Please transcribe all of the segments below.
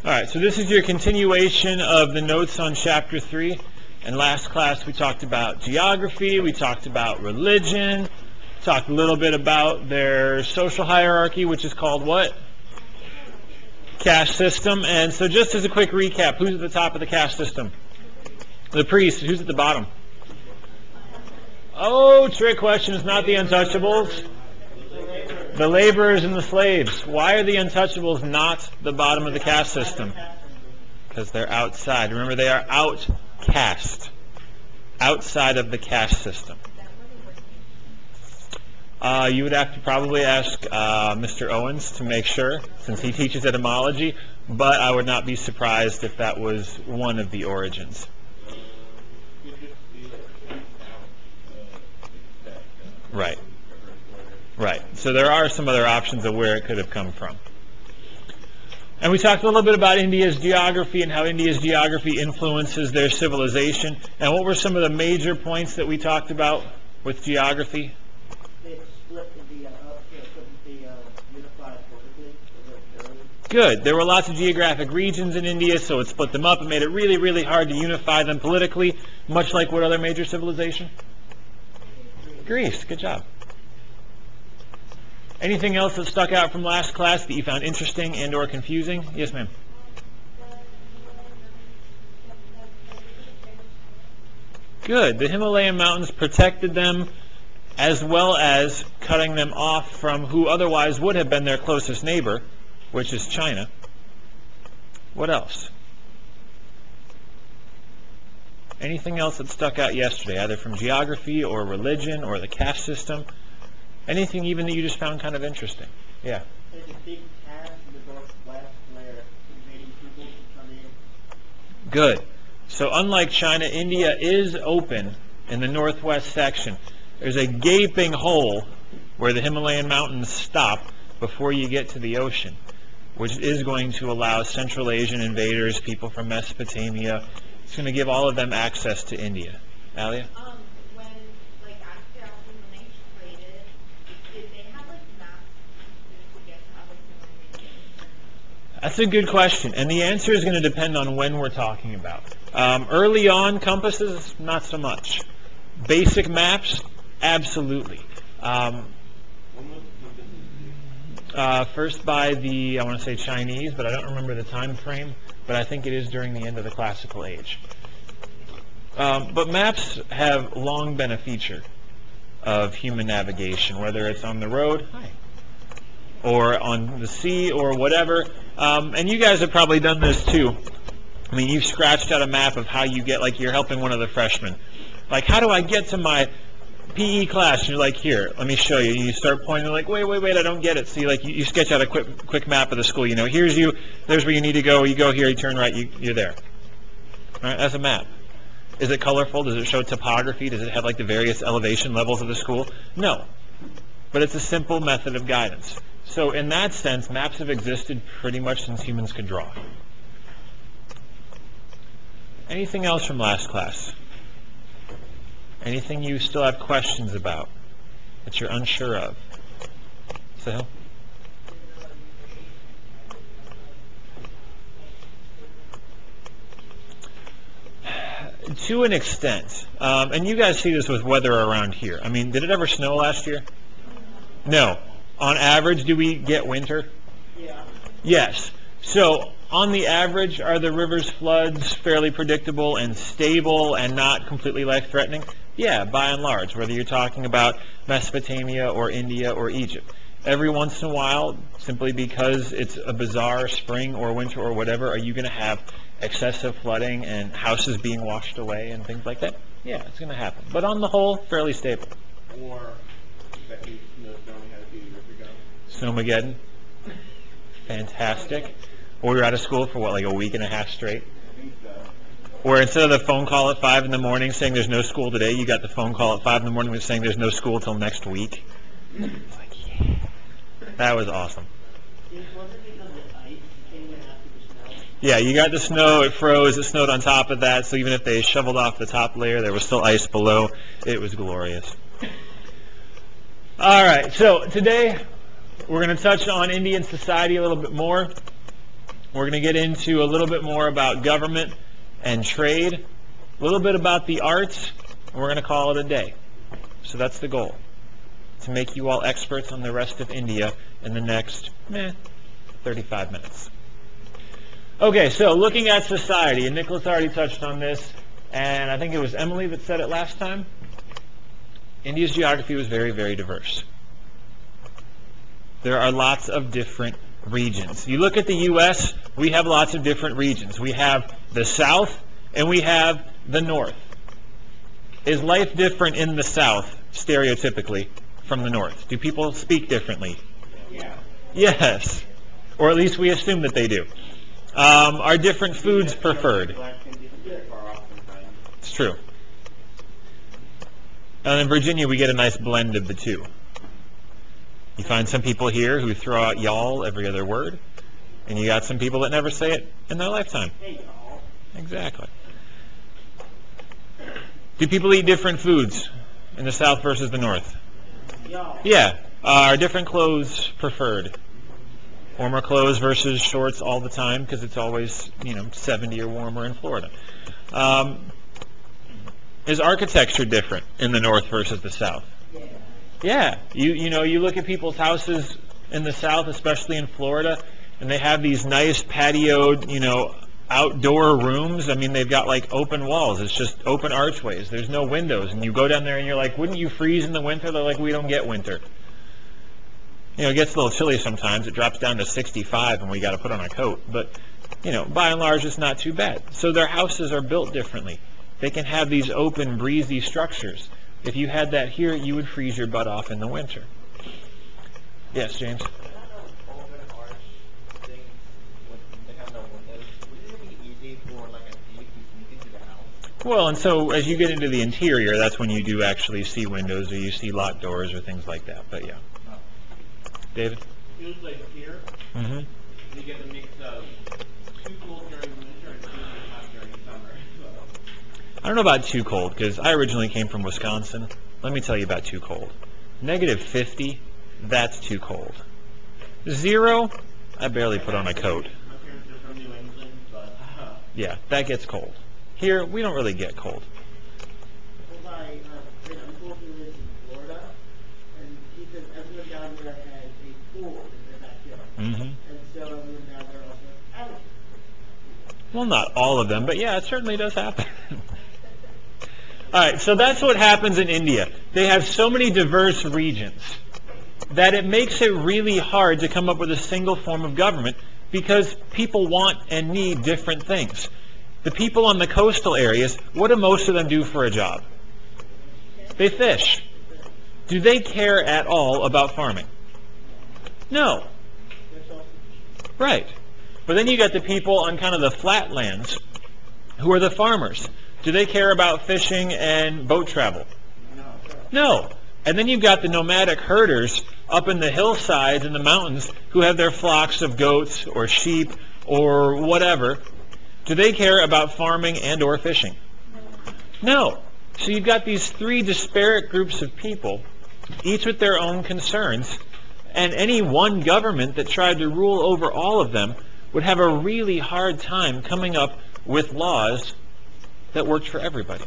All right, so this is your continuation of the notes on Chapter 3. In last class, we talked about geography, we talked about religion, talked a little bit about their social hierarchy, which is called what? Caste system. And so just as a quick recap, who's at the top of the caste system? The priest. Who's at the bottom? Oh, trick question. It's not the untouchables. The laborers and the slaves. Why are the untouchables not the bottom of the caste system? Because they're outside. Remember, they are outcast. Outside of the caste system. You would have to probably ask Mr. Owens to make sure, since he teaches etymology, but I would not be surprised if that was one of the origins. Right. Right. So there are some other options of where it could have come from. And we talked a little bit about India's geography and how India's geography influences their civilization. And what were some of the major points that we talked about with geography? It split the unified vertically. Good. There were lots of geographic regions in India, so it split them up and made it really, really hard to unify them politically, much like what other major civilization? Greece. Good job. Anything else that stuck out from last class that you found interesting and or confusing? Yes, ma'am. Good. The Himalayan mountains protected them as well as cutting them off from who otherwise would have been their closest neighbor, which is China. What else? Anything else that stuck out yesterday, either from geography or religion or the caste system? Anything even that you just found kind of interesting? Yeah. There's a big pass in the northwest where invading people can come in. Good. So unlike China, India is open in the northwest section. There's a gaping hole where the Himalayan mountains stop before you get to the ocean, which is going to allow Central Asian invaders, people from Mesopotamia. It's going to give all of them access to India. Alia? That's a good question, and the answer is going to depend on when we're talking about. Early on, compasses, not so much. Basic maps, absolutely. First by the, I want to say Chinese, but I don't remember the time frame, but I think it is during the end of the classical age. But maps have long been a feature of human navigation, whether it's on the road, or on the sea, or whatever. And you guys have probably done this too. I mean, you've scratched out a map of how you get, like you're helping one of the freshmen. Like, how do I get to my PE class? And you're like, here, let me show you. You start pointing, like, wait, I don't get it. See, like, you sketch out a quick map of the school. You know, here's you, there's where you need to go. You go here, you turn right, you're there. All right, that's a map. Is it colorful? Does it show topography? Does it have, like, the various elevation levels of the school? No. But it's a simple method of guidance. So in that sense, maps have existed pretty much since humans could draw. Anything else from last class? Anything you still have questions about that you're unsure of? Sahil? To an extent. And you guys see this with weather around here. I mean, did it ever snow last year? No. On average, do we get winter? Yeah. Yes. So, on the average, are the river's floods fairly predictable and stable and not completely life-threatening? Yeah, by and large, whether you're talking about Mesopotamia or India or Egypt. Every once in a while, simply because it's a bizarre spring or winter or whatever, are you going to have excessive flooding and houses being washed away and things like that? Yeah, it's going to happen. But on the whole, fairly stable. Or that you know, knowing how to do Snowmageddon. Fantastic. Or we were out of school for what, like a week and a half straight? Where instead of the phone call at 5 in the morning saying there's no school today, you got the phone call at 5 in the morning saying there's no school till next week. It's like, yeah. That was awesome. Yeah, you got the snow, it froze, it snowed on top of that, so even if they shoveled off the top layer, there was still ice below. It was glorious. All right, so today we're going to touch on Indian society a little bit more. We're going to get into a little bit more about government and trade, a little bit about the arts, and we're going to call it a day. So that's the goal, to make you all experts on the rest of India in the next 35 minutes. Okay, so looking at society, and Nicholas already touched on this, and I think it was Emily that said it last time. India's geography was very, very diverse. There are lots of different regions. You look at the U.S., we have lots of different regions. We have the South, and we have the North. Is life different in the South, stereotypically, from the North? Do people speak differently? Yeah. Yes. Or at least we assume that they do. Are different foods preferred? Black can disappear far oftentimes. It's true. And in Virginia, we get a nice blend of the two. You find some people here who throw out y'all every other word, and you got some people that never say it in their lifetime. Hey, y'all. Exactly. Do people eat different foods in the South versus the North? Y'all. Yeah. Are different clothes preferred? Warmer clothes versus shorts all the time because it's always, 70 or warmer in Florida. Is architecture different in the North versus the South? Yeah. Yeah. You look at people's houses in the South, especially in Florida, and they have these nice patioed, outdoor rooms. I mean, they've got like open walls. It's just open archways. There's no windows. And you go down there and you're like, wouldn't you freeze in the winter? They're like, we don't get winter. It gets a little chilly sometimes. It drops down to 65 and we got to put on a coat. But, by and large, it's not too bad. So their houses are built differently. They can have these open, breezy structures. If you had that here, you would freeze your butt off in the winter. Yes, James? Well, and so as you get into the interior, that's when you do actually see windows or you see locked doors or things like that. But yeah. David? Feels like here, Mm-hmm. you get a mix of too cold during winter and too hot during summer. I don't know about too cold, because I originally came from Wisconsin. Let me tell you about too cold. -50, that's too cold. 0, I barely put on a coat. My parents are from New England, but Yeah, that gets cold. Here, we don't really get cold. Well, my an uncle who lives in Florida, and he says everyone down there has a pool in their backyard. Mm-hmm. And so everyone down there also has allergies. Well, not all of them, but yeah, it certainly does happen. All right, so that's what happens in India. They have so many diverse regions that it makes it really hard to come up with a single form of government because people want and need different things. The people on the coastal areas, what do most of them do for a job? They fish. Do they care at all about farming? No. Right. But then you got the people on kind of the flatlands who are the farmers. Do they care about fishing and boat travel? No. And then you've got the nomadic herders up in the hillsides and the mountains who have their flocks of goats or sheep or whatever. Do they care about farming and or fishing? No. So you've got these three disparate groups of people, each with their own concerns, and any one government that tried to rule over all of them would have a really hard time coming up with laws that worked for everybody,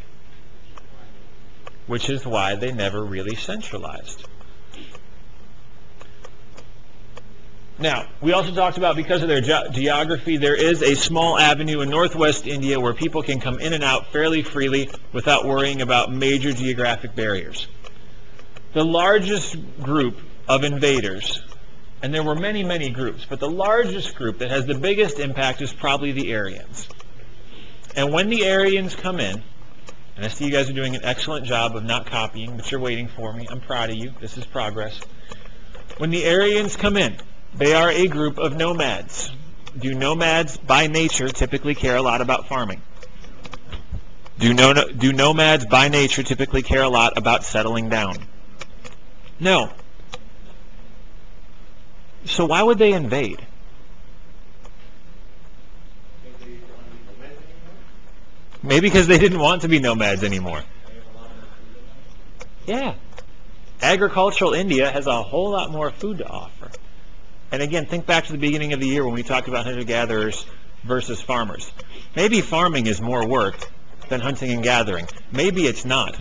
which is why they never really centralized. Now, we also talked about because of their geography, there is a small avenue in northwest India where people can come in and out fairly freely without worrying about major geographic barriers. The largest group of invaders, and there were many, many groups, but the largest group that has the biggest impact is probably the Aryans. And when the Aryans come in, and I see you guys are doing an excellent job of not copying, but you're waiting for me. I'm proud of you. This is progress. When the Aryans come in, they are a group of nomads. Do nomads by nature typically care a lot about farming? Do nomads by nature typically care a lot about settling down? No. So why would they invade? Maybe because they didn't want to be nomads anymore. Yeah. Agricultural India has a whole lot more food to offer. And again, think back to the beginning of the year when we talked about hunter-gatherers versus farmers. Maybe farming is more work than hunting and gathering. Maybe it's not.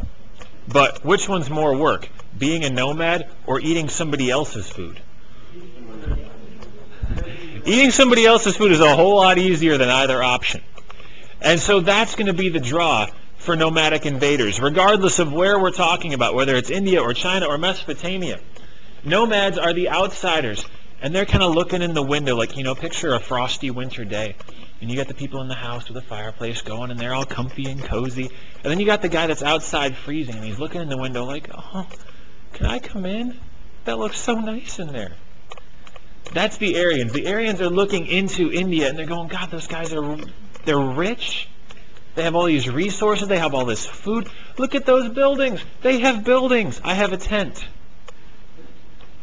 But which one's more work? Being a nomad or eating somebody else's food? Eating somebody else's food is a whole lot easier than either option. And so that's going to be the draw for nomadic invaders, regardless of where we're talking about, whether it's India or China or Mesopotamia. Nomads are the outsiders, and they're kind of looking in the window like, you know, picture a frosty winter day. And you got the people in the house with a fireplace going, and they're all comfy and cozy. And then you got the guy that's outside freezing, and he's looking in the window like, oh, can I come in? That looks so nice in there. That's the Aryans. The Aryans are looking into India, and they're going, God, those guys they're rich. They have all these resources. They have all this food. Look at those buildings. They have buildings. I have a tent.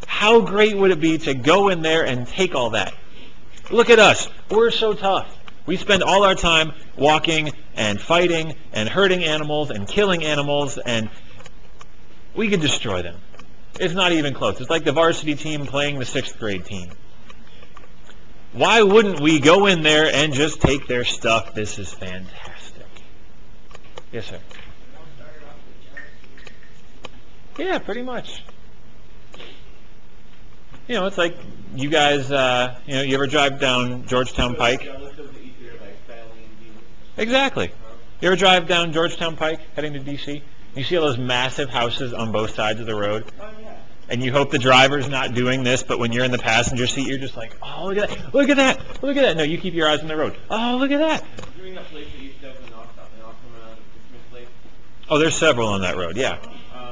How great would it be to go in there and take all that? Look at us. We're so tough. We spend all our time walking and fighting and hurting animals and killing animals, and we could destroy them. It's not even close. It's like the varsity team playing the 6th grade team. Why wouldn't we go in there and just take their stuff? This is fantastic. Yes, sir. Yeah, pretty much. You know, it's like you guys, you know, you ever drive down Georgetown Pike? Exactly. You ever drive down Georgetown Pike heading to D.C.? You see all those massive houses on both sides of the road? And you hope the driver's not doing this, but when you're in the passenger seat, you're just like, oh, look at that, look at that, look at that. No, you keep your eyes on the road. Oh, look at that. Oh, there's several on that road, yeah.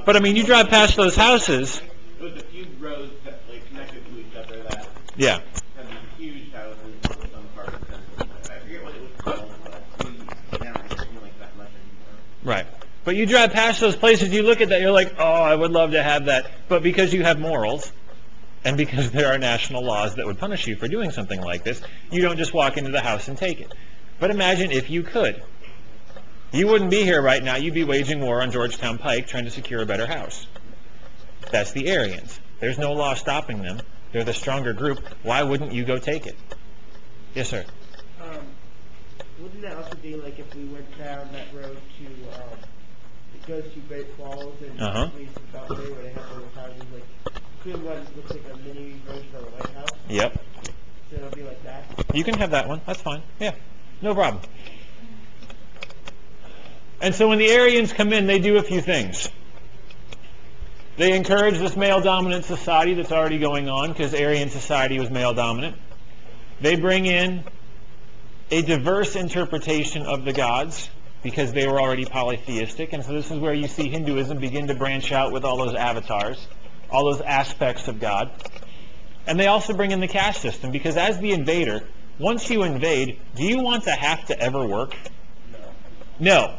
But I mean, you drive past those houses. There was a few roads that like connected to each other that Yeah. had these huge houses in some parts. I forget what it was called, but now I don't feel like that much anymore. Right. But you drive past those places, you look at that, you're like, oh, I would love to have that. But because you have morals, and because there are national laws that would punish you for doing something like this, you don't just walk into the house and take it. But imagine if you could. You wouldn't be here right now. You'd be waging war on Georgetown Pike trying to secure a better house. That's the Aryans. There's no law stopping them. They're the stronger group. Why wouldn't you go take it? Yes, sir. Wouldn't that also be like if we went down that road to, it goes to Great Falls and leads to Beltway where they have those houses, like, clearly one looks like a mini version of the White House. Yep. So it'll be like that. You can have that one. That's fine. Yeah. No problem. And so when the Aryans come in, they do a few things. They encourage this male-dominant society that's already going on, because Aryan society was male-dominant. They bring in a diverse interpretation of the gods, because they were already polytheistic. And so this is where you see Hinduism begin to branch out with all those avatars, all those aspects of God. And they also bring in the caste system, because as the invader, once you invade, do you want to have to ever work? No.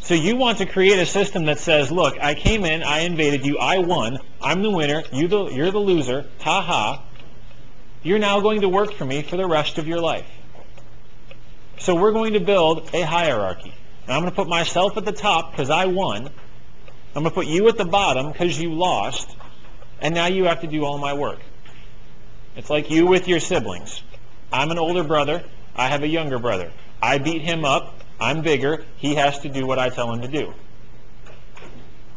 So you want to create a system that says, look, I came in, I invaded you, I won, I'm the winner, you're the loser, ha-ha. You're now going to work for me for the rest of your life. So we're going to build a hierarchy. And I'm going to put myself at the top because I won. I'm going to put you at the bottom because you lost. And now you have to do all my work. It's like you with your siblings. I'm an older brother, I have a younger brother. I beat him up. I'm bigger, he has to do what I tell him to do.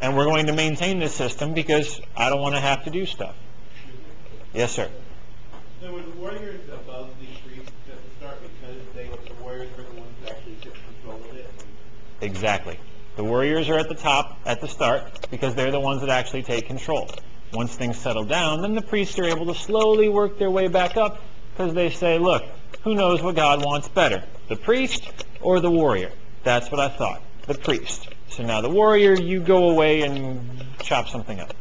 And we're going to maintain this system because I don't want to have to do stuff. Yes, sir. So were the warriors above the priests at the start because the warriors were the ones that actually took control of it? Exactly. The warriors are at the top at the start because they're the ones that actually take control. Once things settle down, then the priests are able to slowly work their way back up because they say, look, who knows what God wants better, the priest or the warrior? That's what I thought, the priest. So now the warrior, you go away and chop something up.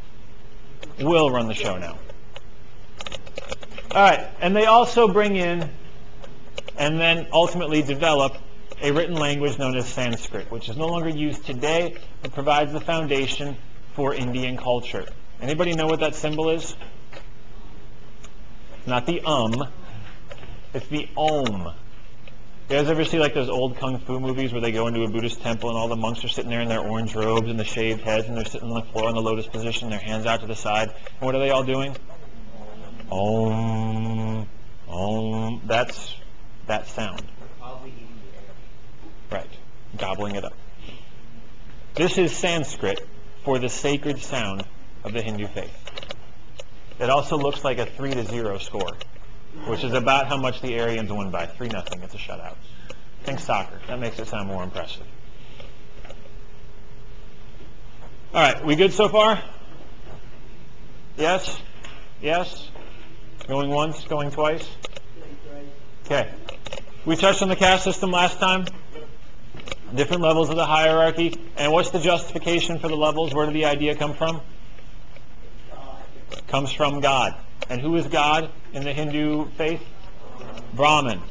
We'll run the show now. All right, and they also bring in and then ultimately develop a written language known as Sanskrit, which is no longer used today, but provides the foundation for Indian culture. Anybody know what that symbol is? It's not the it's the Om. You guys ever see like those old kung fu movies where they go into a Buddhist temple and all the monks are sitting there in their orange robes and the shaved heads and they're sitting on the floor in the lotus position, their hands out to the side. And what are they all doing? Om, om. That's that sound. Probably eating the air. Right. Gobbling it up. This is Sanskrit for the sacred sound of the Hindu faith. It also looks like a 3-0 score, which is about how much the Aryans won by. 3-0. It's a shutout. Think soccer. That makes it sound more impressive. All right. We good so far? Yes? Yes? Going once? Going twice? Okay. We touched on the caste system last time. Different levels of the hierarchy. And what's the justification for the levels? Where did the idea come from? Comes from God. And who is God in the Hindu faith? Brahman.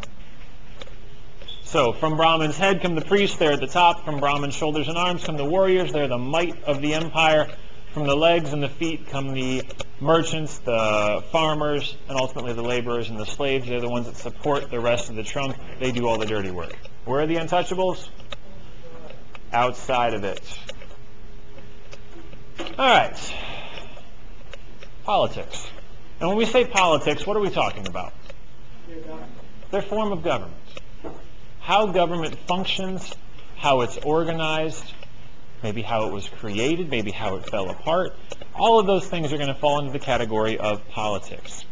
So from Brahman's head come the priests, they're at the top. From Brahman's shoulders and arms come the warriors, they're the might of the empire. From the legs and the feet come the merchants, the farmers, and ultimately the laborers and the slaves. They're the ones that support the rest of the trunk. They do all the dirty work. Where are the untouchables? Outside of it. All right. Politics. And when we say politics, what are we talking about? Their form of government. How government functions, how it's organized, maybe how it was created, maybe how it fell apart. All of those things are going to fall into the category of politics.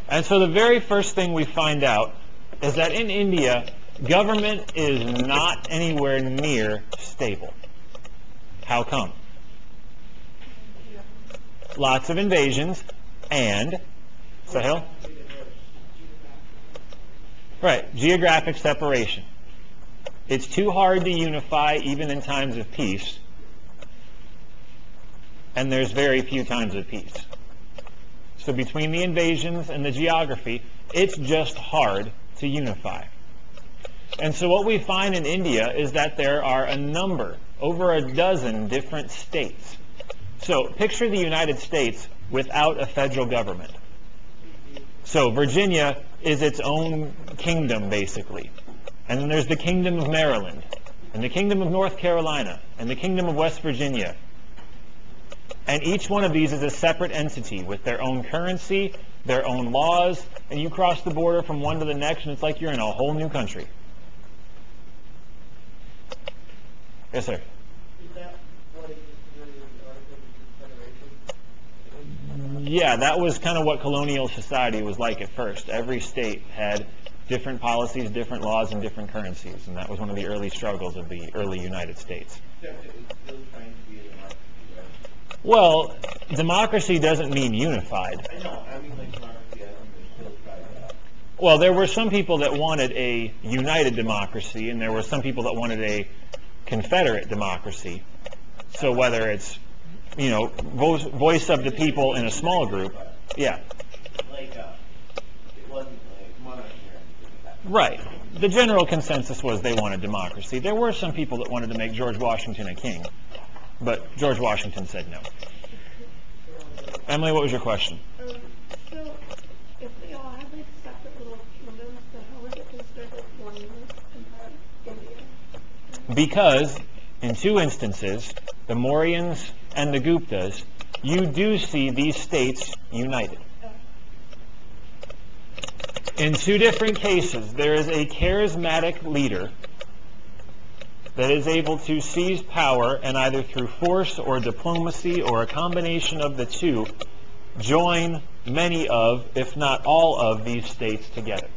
And so the very first thing we find out is that in India, government is not anywhere near stable. How come? Lots of invasions and, Sahil? Right, geographic separation. It's too hard to unify even in times of peace, and there's very few times of peace. So between the invasions and the geography, it's just hard to unify. And so what we find in India is that there are a number, over a dozen different states. So picture the United States without a federal government. So Virginia is its own kingdom, basically. And then there's the Kingdom of Maryland, and the Kingdom of North Carolina, and the Kingdom of West Virginia. And each one of these is a separate entity with their own currency, their own laws, and you cross the border from one to the next, and it's like you're in a whole new country. Yes, sir? Is that what existed in the Articles of Confederation? Yeah, that was kind of what colonial society was like at first. Every state had different policies, different laws, and different currencies. And that was one of the early struggles of the early United States. Except it was still trying to be a democracy, right? Well, democracy doesn't mean unified. I know, I mean like democracy, I think they still try that. Well, there were some people that wanted a united democracy, and there were some people that wanted a confederate democracy. So whether it's, you know, voice of the people in a small group, yeah. Like, it wasn't like monarchy or anything like that. Right. The general consensus was they wanted democracy. There were some people that wanted to make George Washington a king, but George Washington said no. Emily, what was your question? So, if they all had like separate little kingdoms, then how was it considered like one entire India? Because in two instances, the Mauryans and the Guptas, you do see these states united. In two different cases, there is a charismatic leader that is able to seize power and either through force or diplomacy or a combination of the two, join many of, if not all of, these states together.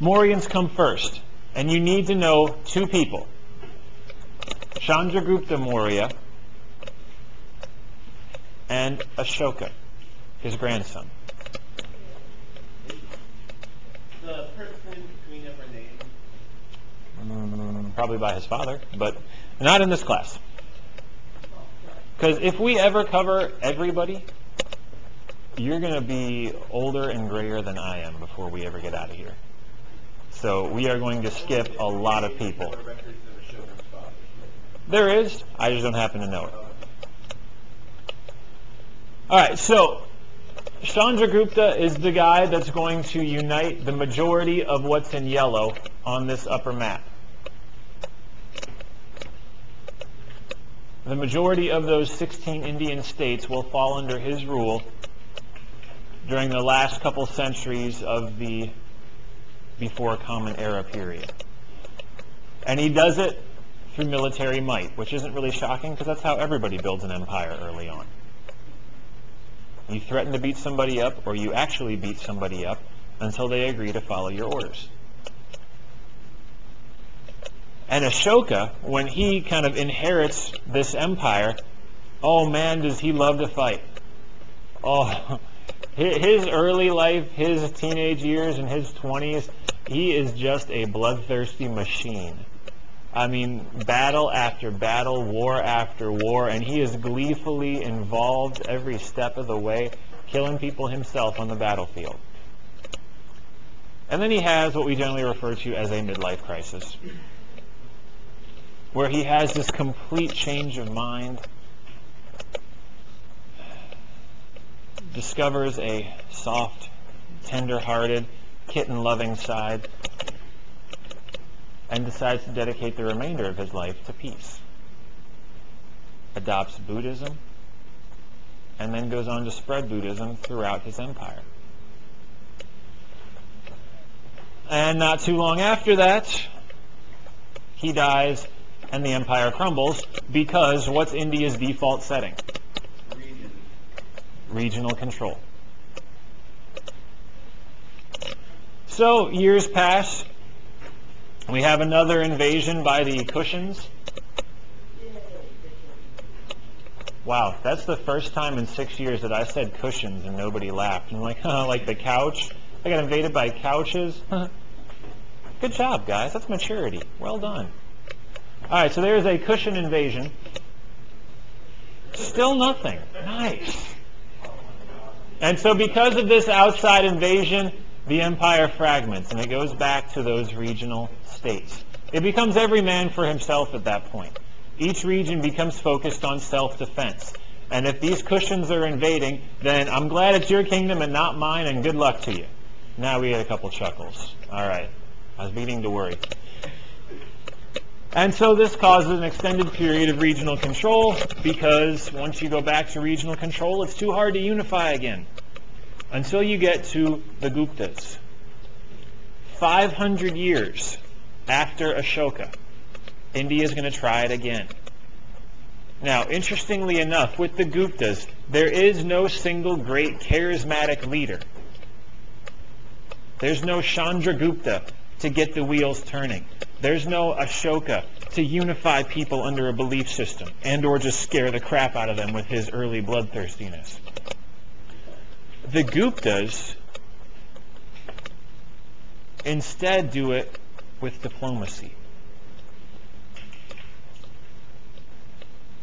Mauryans come first, and you need to know two people. Chandragupta Maurya and Ashoka, his grandson. The person between them are named. Probably by his father, but not in this class. Because if we ever cover everybody, you're going to be older and grayer than I am before we ever get out of here. So we are going to skip a lot of people. There are records of Ashoka's father. There is, I just don't happen to know it. All right, so Chandragupta is the guy that's going to unite the majority of what's in yellow on this upper map. the majority of those 16 Indian states will fall under his rule during the last couple centuries of the before Common Era period. And he does it through military might, which isn't really shocking because that's how everybody builds an empire early on. You threaten to beat somebody up, or you actually beat somebody up until they agree to follow your orders. And Ashoka, when he kind of inherits this empire, oh man, does he love to fight. Oh, his early life, his teenage years, and his 20s, he is just a bloodthirsty machine. I mean, battle after battle, war after war, and he is gleefully involved every step of the way, killing people himself on the battlefield. And then he has what we generally refer to as a midlife crisis, where he has this complete change of mind, discovers a soft, tender-hearted, kitten-loving side, and decides to dedicate the remainder of his life to peace. Adopts Buddhism, and then goes on to spread Buddhism throughout his empire. And not too long after that, he dies, and the empire crumbles, because what's India's default setting? Regional control. So, years pass. We have another invasion by the Kushans. Wow, that's the first time in 6 years that I said cushions and nobody laughed. I'm like, like the couch? I got invaded by couches? Good job, guys. That's maturity. Well done. All right, so there's a Kushan invasion. Still nothing. Nice. And so because of this outside invasion, the empire fragments, and it goes back to those regional states. It becomes every man for himself at that point. Each region becomes focused on self-defense. And if these Kushans are invading, then I'm glad it's your kingdom and not mine, and good luck to you. Now we had a couple chuckles. All right. I was beginning to worry. And so this causes an extended period of regional control, because once you go back to regional control, it's too hard to unify again. Until you get to the Guptas. 500 years after Ashoka, India is going to try it again. Now, interestingly enough, with the Guptas, there is no single great charismatic leader. There's no Chandragupta to get the wheels turning. There's no Ashoka to unify people under a belief system and or just scare the crap out of them with his early bloodthirstiness. The Guptas instead do it with diplomacy.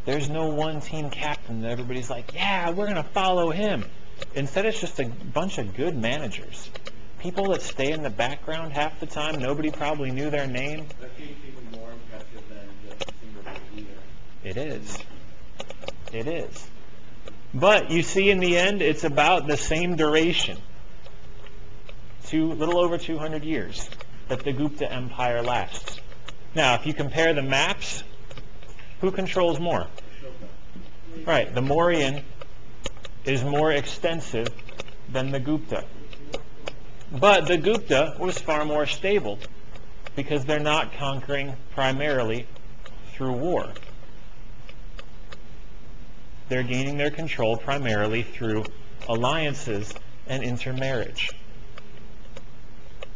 There's no one team captain that everybody's like, yeah, we're going to follow him. Instead, it's just a bunch of good managers. People that stay in the background half the time, nobody probably knew their name. That seems even more impressive than just a single leader. It is. It is. But you see, in the end, it's about the same duration, little over 200 years, that the Gupta Empire lasts. Now, if you compare the maps, who controls more? Right, the Mauryan is more extensive than the Gupta. But the Gupta was far more stable because they're not conquering primarily through war. They're gaining their control primarily through alliances and intermarriage.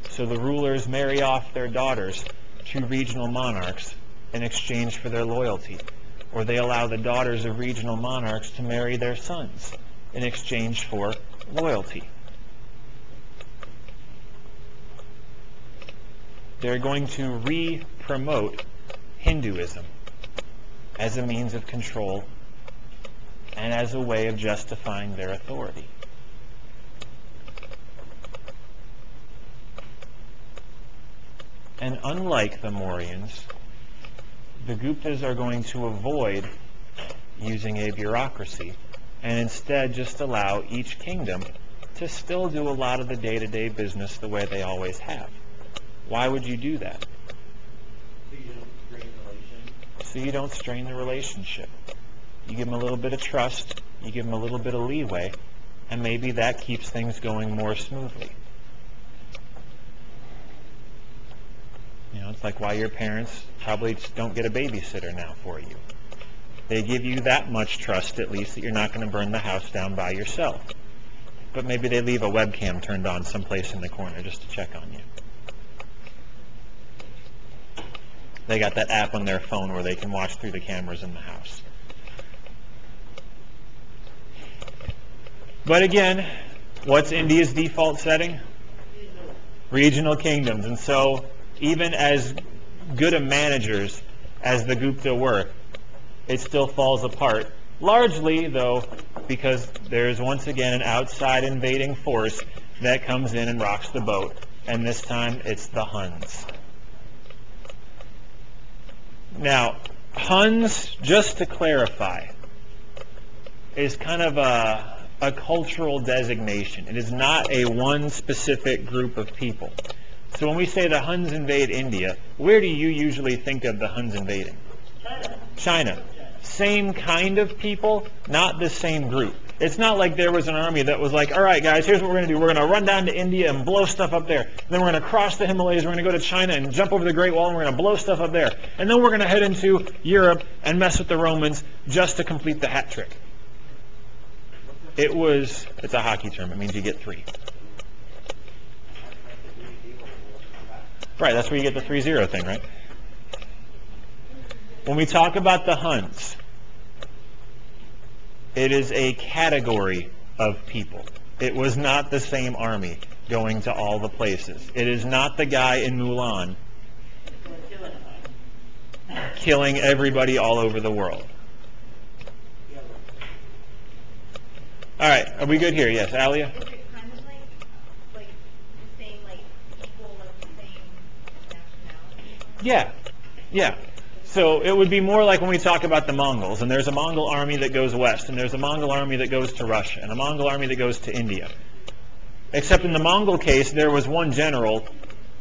So the rulers marry off their daughters to regional monarchs in exchange for their loyalty. Or they allow the daughters of regional monarchs to marry their sons in exchange for loyalty. They're going to re-promote Hinduism as a means of control and as a way of justifying their authority. And unlike the Mauryans, the Guptas are going to avoid using a bureaucracy and instead just allow each kingdom to still do a lot of the day-to-day business the way they always have. Why would you do that? So you don't strain the relationship. So you don't strain the relationship. You give them a little bit of trust, you give them a little bit of leeway, and maybe that keeps things going more smoothly. You know, it's like why your parents probably don't get a babysitter now for you. They give you that much trust, at least, that you're not going to burn the house down by yourself. But maybe they leave a webcam turned on someplace in the corner just to check on you. They got that app on their phone where they can watch through the cameras in the house. But again, what's India's default setting? Regional kingdoms. And so, even as good a managers as the Gupta were, it still falls apart. Largely, though, because there's once again an outside invading force that comes in and rocks the boat. And this time, it's the Huns. Now, Huns, just to clarify, is kind of a cultural designation. It is not a one specific group of people. So when we say the Huns invade India, where do you usually think of the Huns invading? China. Same kind of people, not the same group. It's not like there was an army that was like, all right, guys, here's what we're going to do. We're going to run down to India and blow stuff up there. And then we're going to cross the Himalayas. We're going to go to China and jump over the Great Wall, and we're going to blow stuff up there. And then we're going to head into Europe and mess with the Romans just to complete the hat trick. It's a hockey term. It means you get 3. Right, that's where you get the 3-0 thing, right? When we talk about the Huns, it is a category of people. It was not the same army going to all the places. It is not the guy in Mulan killing everybody all over the world. All right, are we good here? Yes, Alia? Is it kind of like the same, like people, like the same nationality? Yeah. So it would be more like when we talk about the Mongols, and there's a Mongol army that goes west, and there's a Mongol army that goes to Russia, and a Mongol army that goes to India. Except in the Mongol case, there was one general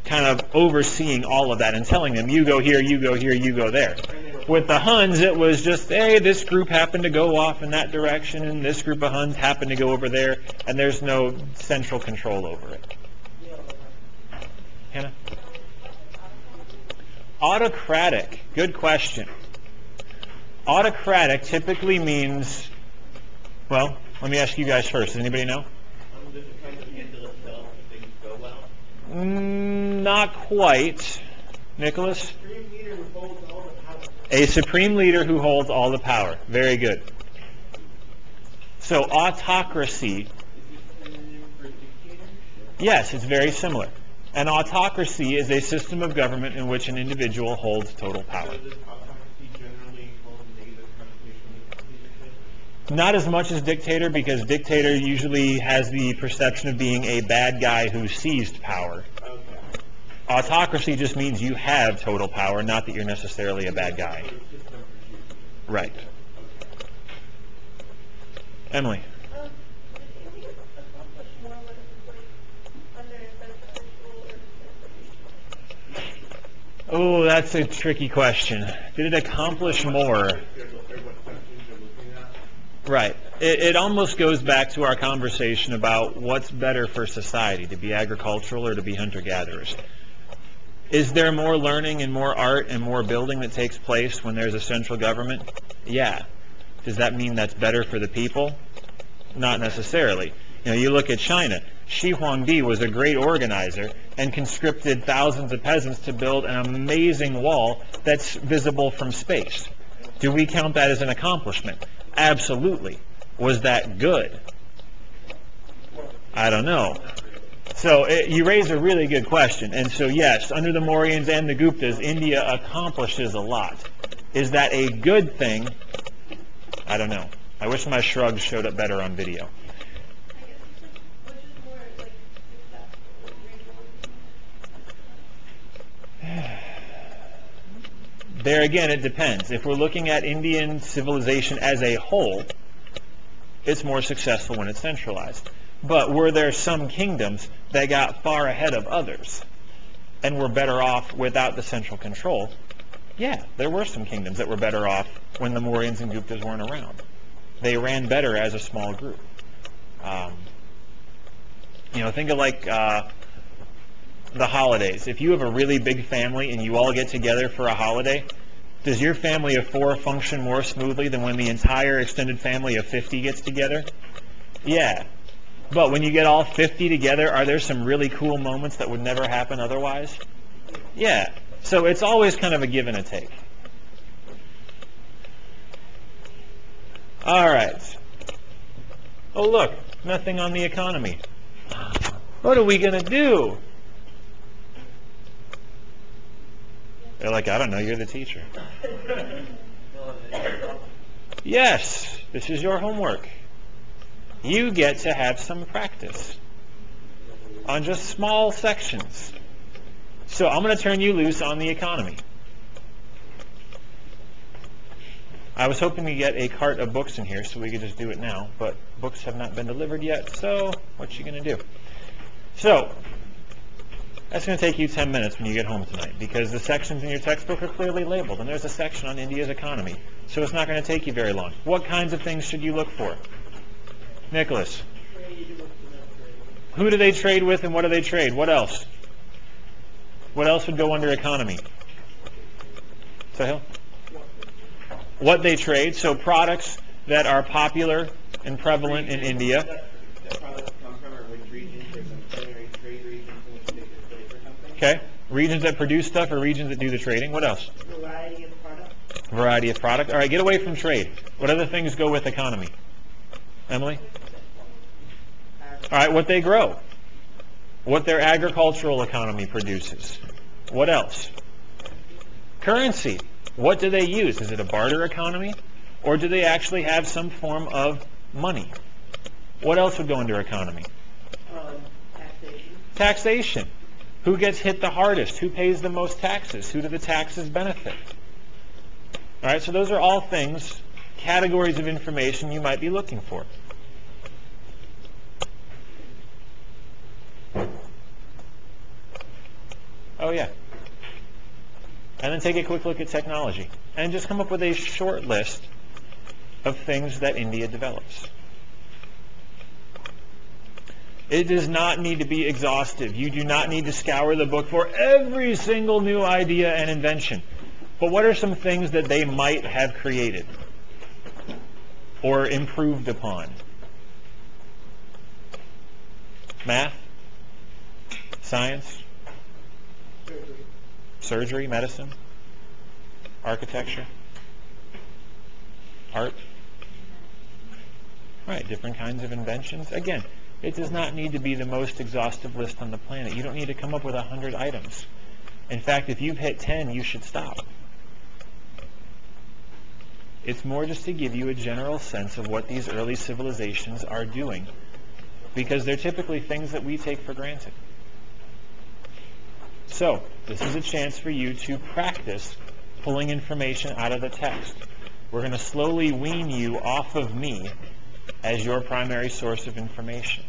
kind of overseeing all of that and telling them, you go here, you go here, you go there. With the Huns, it was just, hey, this group happened to go off in that direction, and this group of Huns happened to go over there, and there's no central control over it. Hannah? Autocratic. Good question. Autocratic typically means, well, let me ask you guys first. Does anybody know? Does it kind of handle itself if things go well? Not quite. Nicholas? Supreme leader who holds all the power. A supreme leader who holds all the power. Very good. So autocracy. Is it synonym for dictatorship? Yes, it's very similar. An autocracy is a system of government in which an individual holds total power. So does autocracy generally hold a negative connotation with dictatorship? Not as much as dictator, because dictator usually has the perception of being a bad guy who seized power. Okay. Autocracy just means you have total power, not that you're necessarily a bad guy. So it's system for choosing. Right. Emily? Did India accomplish more when it was like under centralized rule or Oh, that's a tricky question. Did it accomplish more? What sections you're looking at? Right. It almost goes back to our conversation about what's better for society, to be agricultural or to be hunter-gatherers. Is there more learning and more art and more building that takes place when there's a central government? Yeah. Does that mean that's better for the people? Not necessarily. You know, you look at China. Shi Huangdi was a great organizer and conscripted thousands of peasants to build an amazing wall that's visible from space. Do we count that as an accomplishment? Absolutely. Was that good? I don't know. So you raise a really good question. And so yes, under the Mauryans and the Guptas, India accomplishes a lot. Is that a good thing? I don't know. I wish my shrugs showed up better on video. which is more like successful? There again, it depends. If we're looking at Indian civilization as a whole, it's more successful when it's centralized. But were there some kingdoms that got far ahead of others and were better off without the central control? Yeah, there were some kingdoms that were better off when the Mauryans and Guptas weren't around. They ran better as a small group. Think of like the holidays. If you have a really big family and you all get together for a holiday, does your family of 4 function more smoothly than when the entire extended family of 50 gets together? Yeah. But when you get all 50 together, are there some really cool moments that would never happen otherwise? Yeah. So it's always kind of a give and a take. All right. Oh, look, nothing on the economy. What are we going to do? They're like, I don't know, you're the teacher. Yes, this is your homework. You get to have some practice on just small sections. So I'm going to turn you loose on the economy. I was hoping to get a cart of books in here so we could just do it now, but books have not been delivered yet, so what you going to do? So, that's going to take you 10 minutes when you get home tonight, because the sections in your textbook are clearly labeled, and there's a section on India's economy, so it's not going to take you very long. What kinds of things should you look for? Nicholas? Who do they trade with and what do they trade? What else? What else would go under economy? Sahil? What they trade, so products that are popular and prevalent in India. That products come from or which regions or some primary trade regions in which they display for something. Okay. Regions that produce stuff or regions that do the trading. What else? Variety of product. Variety of product. All right, get away from trade. What other things go with economy? Emily? All right, what they grow. What their agricultural economy produces. What else? Currency. What do they use? Is it a barter economy? Or do they actually have some form of money? What else would go under economy? Taxation. Taxation. Who gets hit the hardest? Who pays the most taxes? Who do the taxes benefit? All right, so those are all things, categories of information you might be looking for. Oh, yeah. And then take a quick look at technology. And just come up with a short list of things that India develops. It does not need to be exhaustive. You do not need to scour the book for every single new idea and invention. But what are some things that they might have created or improved upon? Math? Science? Surgery, medicine, architecture, art. Right, different kinds of inventions. Again, it does not need to be the most exhaustive list on the planet. You don't need to come up with 100 items. In fact, if you've hit 10, you should stop. It's more just to give you a general sense of what these early civilizations are doing, because they're typically things that we take for granted. So, this is a chance for you to practice pulling information out of the text. We're going to slowly wean you off of me as your primary source of information.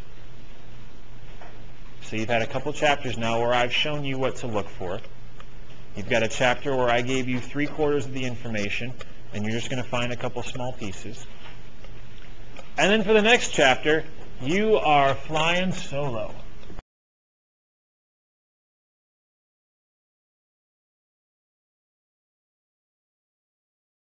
So you've had a couple chapters now where I've shown you what to look for. You've got a chapter where I gave you 3/4 of the information, and you're just going to find a couple small pieces. And then for the next chapter, you are flying solo.